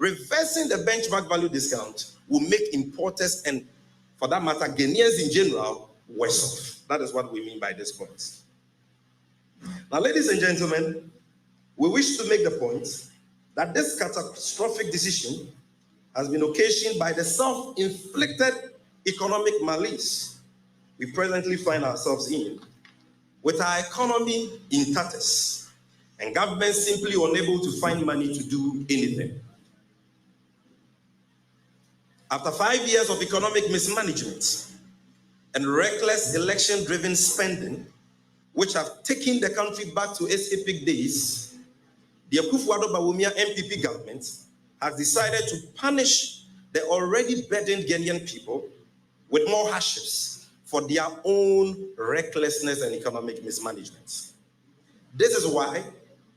Reversing the benchmark value discount will make importers and, for that matter, Ghanaians in general, worse off. That is what we mean by this point. Now, ladies and gentlemen, we wish to make the point that this catastrophic decision has been occasioned by the self-inflicted economic malaise we presently find ourselves in, with our economy in tatters and government simply unable to find money to do anything. After 5 years of economic mismanagement and reckless election-driven spending, which have taken the country back to its epic days, the Akufo-Addo MPP government has decided to punish the already burdened Ghanaian people with more hardships for their own recklessness and economic mismanagement. This is why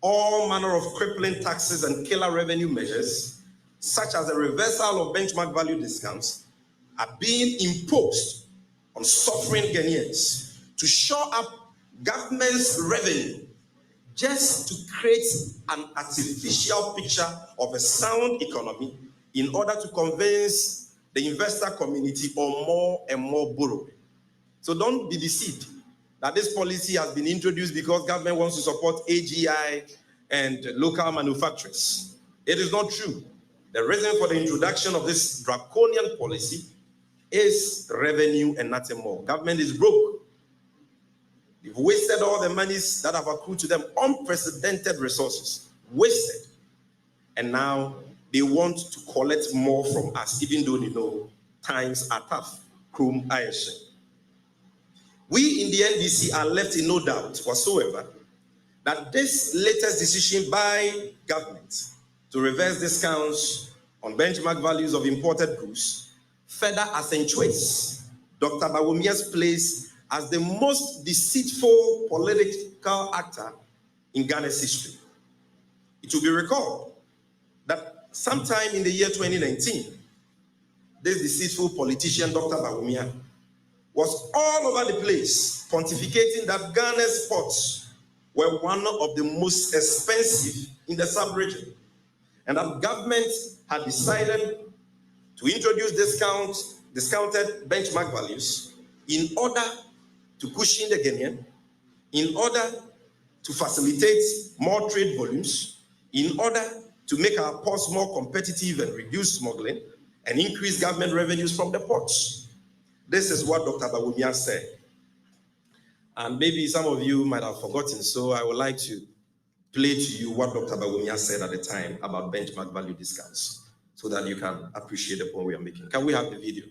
all manner of crippling taxes and killer revenue measures, such as the reversal of benchmark value discounts, are being imposed on suffering Ghanaians to shore up government's revenue, just to create an artificial picture of a sound economy in order to convince the investor community on more and more borrowing. So don't be deceived that this policy has been introduced because government wants to support AGI and local manufacturers. It is not true. The reason for the introduction of this draconian policy is revenue and nothing more. Government is broke. They've wasted all the monies that have accrued to them, unprecedented resources, wasted. And now they want to collect more from us, even though they know times are tough. Krum Ayeshe. We in the NDC are left in no doubt whatsoever that this latest decision by government to reverse discounts on benchmark values of imported goods further accentuates Dr. Bawumia's place as the most deceitful political actor in Ghana's history. It will be recalled that sometime in the year 2019, this deceitful politician, Dr. Bawumia, was all over the place pontificating that Ghana's ports were one of the most expensive in the sub-region, and that government had decided to introduce discounted benchmark values in order to cushion the Ghanaian, in order to facilitate more trade volumes, in order to make our ports more competitive and reduce smuggling and increase government revenues from the ports. This is what Dr. Bawumia said. And maybe some of you might have forgotten, so I would like to play to you what Dr. Bawumia said at the time about benchmark value discounts so that you can appreciate the point we are making. Can we have the video?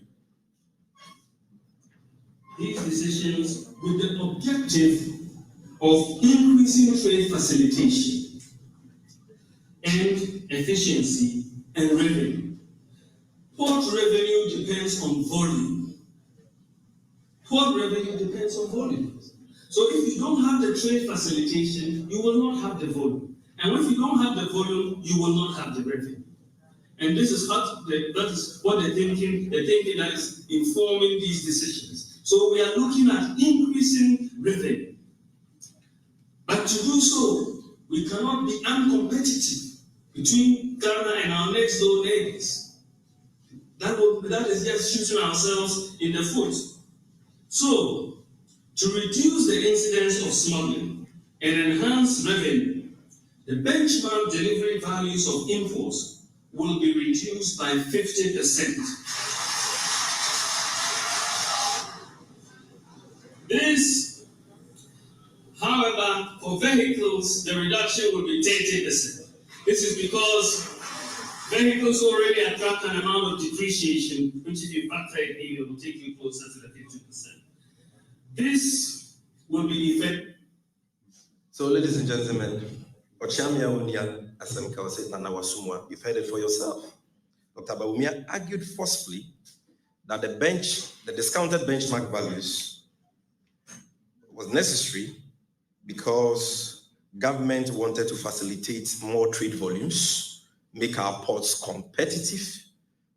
These decisions with the objective of increasing trade facilitation and efficiency and revenue. Port revenue depends on volume. Port revenue depends on volume. So if you don't have the trade facilitation, you will not have the volume. And if you don't have the volume, you will not have the revenue. And this is that is what they're thinking that is informing these decisions. So we are looking at increasing revenue. But to do so, we cannot be uncompetitive between Ghana and our next door neighbors. That is just shooting ourselves in the foot. So, to reduce the incidence of smuggling and enhance revenue, the benchmark delivery values of imports will be reduced by 50%. This, however, for vehicles, the reduction will be 30%. This is because vehicles already attract an amount of depreciation, which if you factor it in, it will take you closer to the 50%. This will be effective. So, ladies and gentlemen, you've heard it for yourself. Dr. Bawumia argued forcefully that the discounted benchmark values was necessary because government wanted to facilitate more trade volumes, make our ports competitive,